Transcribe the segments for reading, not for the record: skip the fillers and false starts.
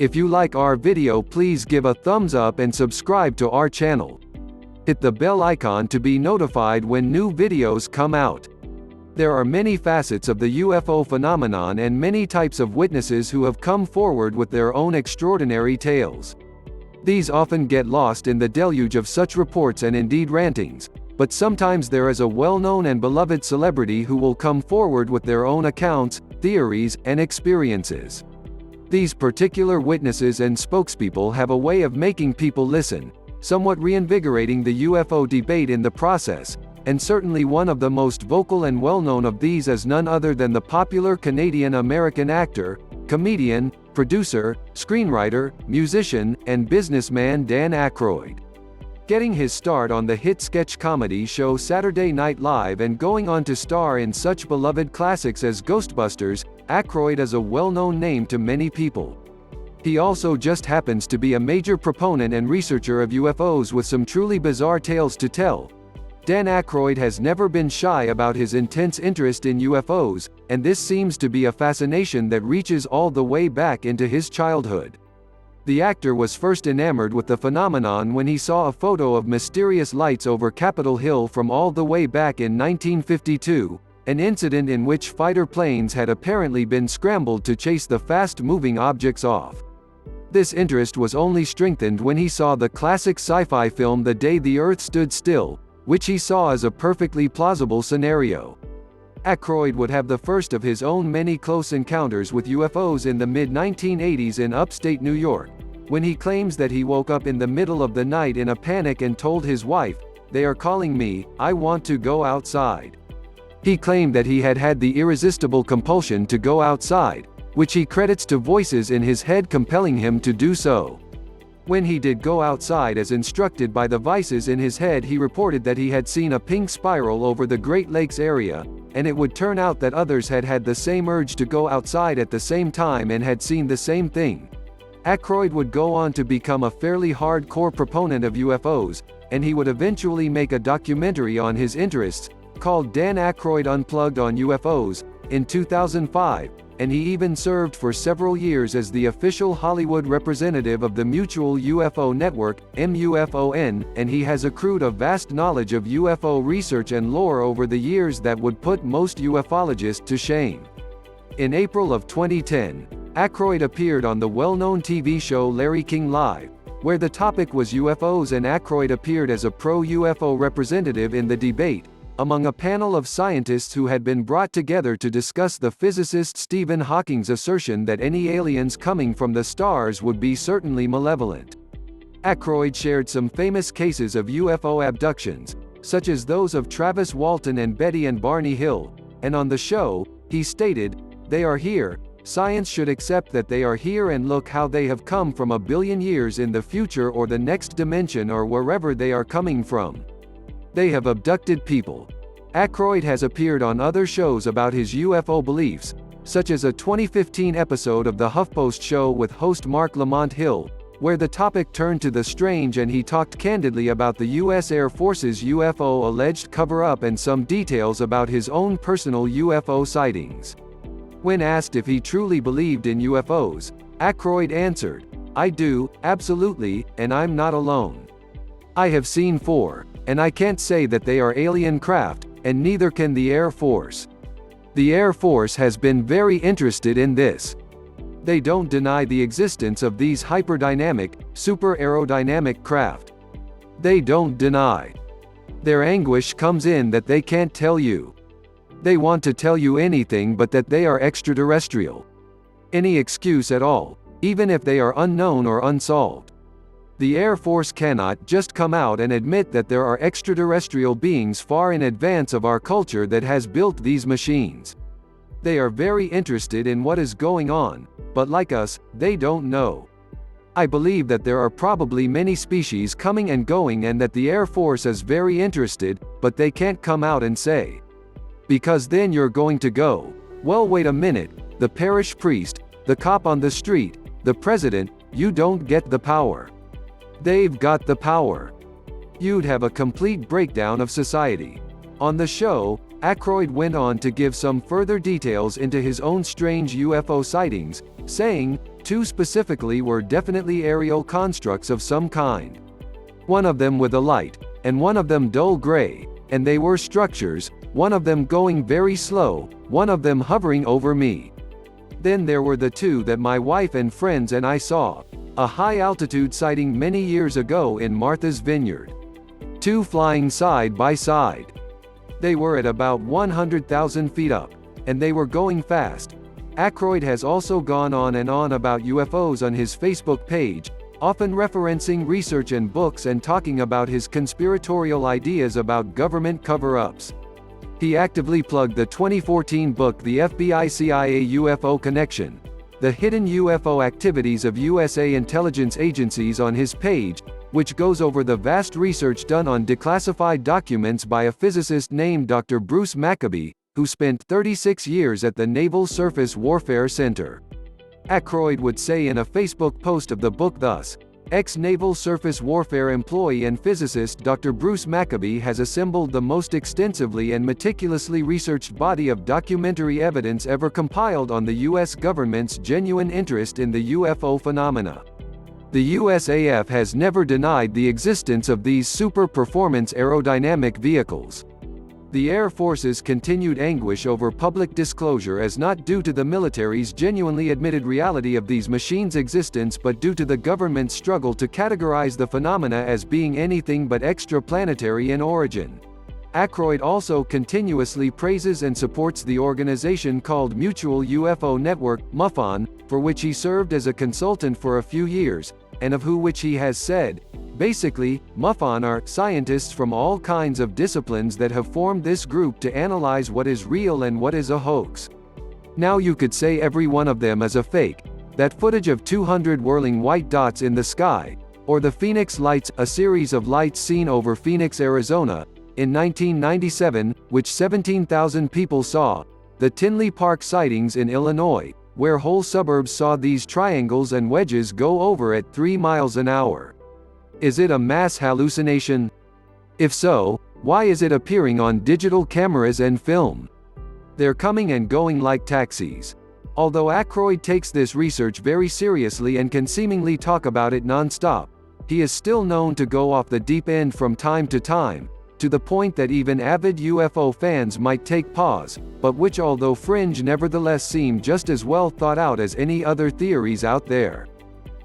If you like our video, please give a thumbs up and subscribe to our channel. Hit the bell icon to be notified when new videos come out. There are many facets of the UFO phenomenon and many types of witnesses who have come forward with their own extraordinary tales. These often get lost in the deluge of such reports and indeed rantings, but sometimes there is a well-known and beloved celebrity who will come forward with their own accounts, theories, and experiences. These particular witnesses and spokespeople have a way of making people listen, somewhat reinvigorating the UFO debate in the process, and certainly one of the most vocal and well-known of these is none other than the popular Canadian-American actor, comedian, producer, screenwriter, musician, and businessman Dan Aykroyd. Getting his start on the hit sketch comedy show Saturday Night Live and going on to star in such beloved classics as Ghostbusters, Aykroyd is a well-known name to many people. He also just happens to be a major proponent and researcher of UFOs with some truly bizarre tales to tell. Dan Aykroyd has never been shy about his intense interest in UFOs, and this seems to be a fascination that reaches all the way back into his childhood. The actor was first enamored with the phenomenon when he saw a photo of mysterious lights over Capitol Hill from all the way back in 1952, an incident in which fighter planes had apparently been scrambled to chase the fast-moving objects off. This interest was only strengthened when he saw the classic sci-fi film The Day the Earth Stood Still, which he saw as a perfectly plausible scenario. Aykroyd would have the first of his own many close encounters with UFOs in the mid-1980s in upstate New York, when he claims that he woke up in the middle of the night in a panic and told his wife, "They are calling me, I want to go outside." He claimed that he had had the irresistible compulsion to go outside, which he credits to voices in his head compelling him to do so. When he did go outside as instructed by the voices in his head, he reported that he had seen a pink spiral over the Great Lakes area, and it would turn out that others had had the same urge to go outside at the same time and had seen the same thing. Aykroyd would go on to become a fairly hardcore proponent of UFOs, and he would eventually make a documentary on his interests, called Dan Aykroyd Unplugged on UFOs, in 2005, and he even served for several years as the official Hollywood representative of the Mutual UFO Network, MUFON, and he has accrued a vast knowledge of UFO research and lore over the years that would put most ufologists to shame. In April of 2010, Aykroyd appeared on the well-known TV show Larry King Live, where the topic was UFOs, and Aykroyd appeared as a pro-UFO representative in the debate, among a panel of scientists who had been brought together to discuss the physicist Stephen Hawking's assertion that any aliens coming from the stars would be certainly malevolent. Aykroyd shared some famous cases of UFO abductions, such as those of Travis Walton and Betty and Barney Hill, and on the show, he stated, "They are here, science should accept that they are here, and look how they have come from 1 billion years in the future or the next dimension or wherever they are coming from. They have abducted people." Aykroyd has appeared on other shows about his UFO beliefs, such as a 2015 episode of The HuffPost show with host Mark Lamont Hill, where the topic turned to the strange and he talked candidly about the U.S. Air Force's UFO alleged cover-up and some details about his own personal UFO sightings. When asked if he truly believed in UFOs, Aykroyd answered, "I do, absolutely, and I'm not alone. I have seen 4. And I can't say that they are alien craft, and neither can the Air Force. The Air Force has been very interested in this. They don't deny the existence of these hyperdynamic, super aerodynamic craft. They don't deny. Their anguish comes in that they can't tell you. They want to tell you anything but that they are extraterrestrial. Any excuse at all, even if they are unknown or unsolved. The Air Force cannot just come out and admit that there are extraterrestrial beings far in advance of our culture that has built these machines. They are very interested in what is going on, but like us, they don't know. I believe that there are probably many species coming and going and that the Air Force is very interested, but they can't come out and say. Because then you're going to go, well, wait a minute, the parish priest, the cop on the street, the president, you don't get the power. They've got the power. You'd have a complete breakdown of society. On the show, Aykroyd went on to give some further details into his own strange UFO sightings, saying, "Two specifically were definitely aerial constructs of some kind. One of them with a light, and one of them dull gray, and they were structures, one of them going very slow, one of them hovering over me. Then there were the two that my wife and friends and I saw. A high-altitude sighting many years ago in Martha's Vineyard. Two flying side by side. They were at about 100,000 feet up, and they were going fast." Aykroyd has also gone on and on about UFOs on his Facebook page, often referencing research and books and talking about his conspiratorial ideas about government cover-ups. He actively plugged the 2014 book The FBI-CIA UFO Connection: The Hidden UFO Activities of USA Intelligence Agencies on his page, which goes over the vast research done on declassified documents by a physicist named Dr. Bruce Maccabee, who spent 36 years at the Naval Surface Warfare Center. Aykroyd would say in a Facebook post of the book thus, "Ex-Naval Surface Warfare employee and physicist Dr. Bruce Maccabee has assembled the most extensively and meticulously researched body of documentary evidence ever compiled on the U.S. government's genuine interest in the UFO phenomena. The USAF has never denied the existence of these super-performance aerodynamic vehicles. The Air Force's continued anguish over public disclosure is not due to the military's genuinely admitted reality of these machines' existence but due to the government's struggle to categorize the phenomena as being anything but extraplanetary in origin." Aykroyd also continuously praises and supports the organization called Mutual UFO Network, MUFON, for which he served as a consultant for a few years, and of which he has said, "Basically, MUFON are scientists from all kinds of disciplines that have formed this group to analyze what is real and what is a hoax. Now you could say every one of them is a fake. That footage of 200 whirling white dots in the sky, or the Phoenix Lights, a series of lights seen over Phoenix, Arizona, in 1997, which 17,000 people saw, the Tinley Park sightings in Illinois, where whole suburbs saw these triangles and wedges go over at 3 miles an hour. Is it a mass hallucination? If so, why is it appearing on digital cameras and film? They're coming and going like taxis." Although Aykroyd takes this research very seriously and can seemingly talk about it non-stop, he is still known to go off the deep end from time to time, to the point that even avid UFO fans might take pause, but which although fringe nevertheless seem just as well thought out as any other theories out there.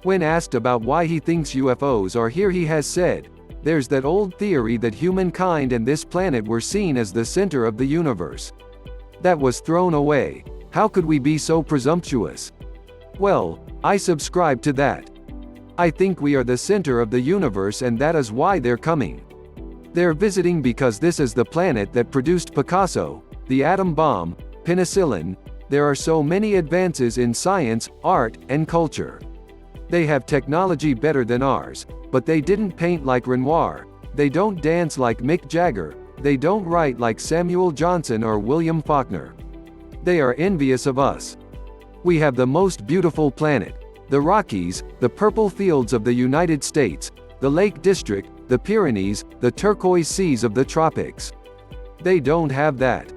When asked about why he thinks UFOs are here, he has said, "There's that old theory that humankind and this planet were seen as the center of the universe. That was thrown away. How could we be so presumptuous? Well, I subscribe to that. I think we are the center of the universe and that is why they're coming. They're visiting because this is the planet that produced Picasso, the atom bomb, penicillin. There are so many advances in science, art, and culture. They have technology better than ours, but they didn't paint like Renoir, they don't dance like Mick Jagger, they don't write like Samuel Johnson or William Faulkner. They are envious of us. We have the most beautiful planet. The Rockies, the purple fields of the United States, the Lake District, the Pyrenees, the turquoise seas of the tropics. They don't have that.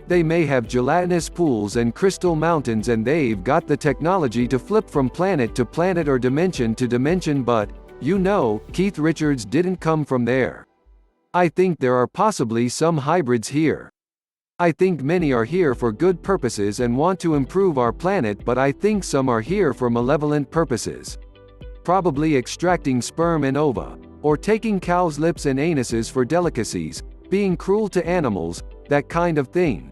They may have gelatinous pools and crystal mountains and they've got the technology to flip from planet to planet or dimension to dimension, but, you know, Keith Richards didn't come from there. I think there are possibly some hybrids here. I think many are here for good purposes and want to improve our planet, but I think some are here for malevolent purposes. Probably extracting sperm and ova, or taking cows' lips and anuses for delicacies, being cruel to animals, that kind of thing.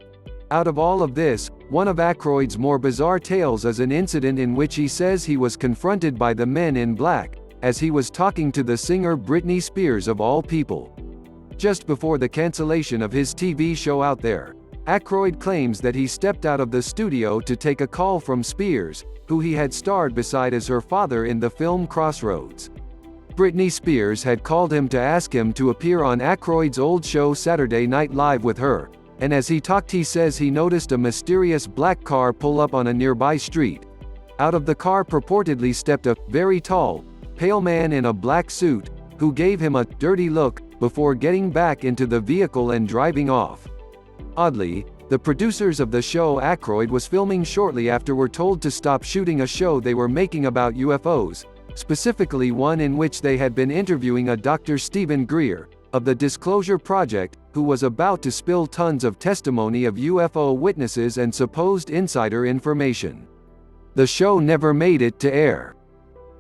Out of all of this, one of Aykroyd's more bizarre tales is an incident in which he says he was confronted by the Men in Black, as he was talking to the singer Britney Spears of all people. Just before the cancellation of his TV show Out There, Aykroyd claims that he stepped out of the studio to take a call from Spears, who he had starred beside as her father in the film Crossroads. Britney Spears had called him to ask him to appear on Aykroyd's old show Saturday Night Live with her, and as he talked he says he noticed a mysterious black car pull up on a nearby street. Out of the car purportedly stepped a very tall, pale man in a black suit, who gave him a dirty look, before getting back into the vehicle and driving off. Oddly, the producers of the show Aykroyd was filming shortly after were told to stop shooting a show they were making about UFOs, specifically one in which they had been interviewing a Dr. Stephen Greer, of the Disclosure Project, who was about to spill tons of testimony of UFO witnesses and supposed insider information. The show never made it to air.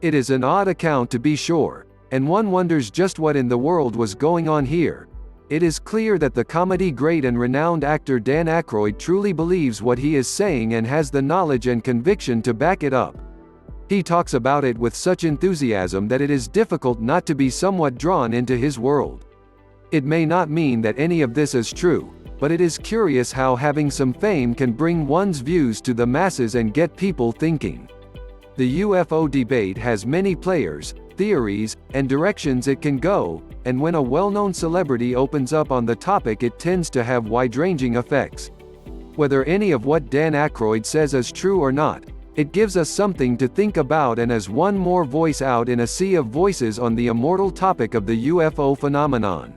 It is an odd account to be sure, and one wonders just what in the world was going on here. It is clear that the comedy great and renowned actor Dan Aykroyd truly believes what he is saying and has the knowledge and conviction to back it up. He talks about it with such enthusiasm that it is difficult not to be somewhat drawn into his world. It may not mean that any of this is true, but it is curious how having some fame can bring one's views to the masses and get people thinking. The UFO debate has many players, theories, and directions it can go, and when a well-known celebrity opens up on the topic, it tends to have wide-ranging effects. Whether any of what Dan Aykroyd says is true or not, it gives us something to think about and is one more voice out in a sea of voices on the immortal topic of the UFO phenomenon.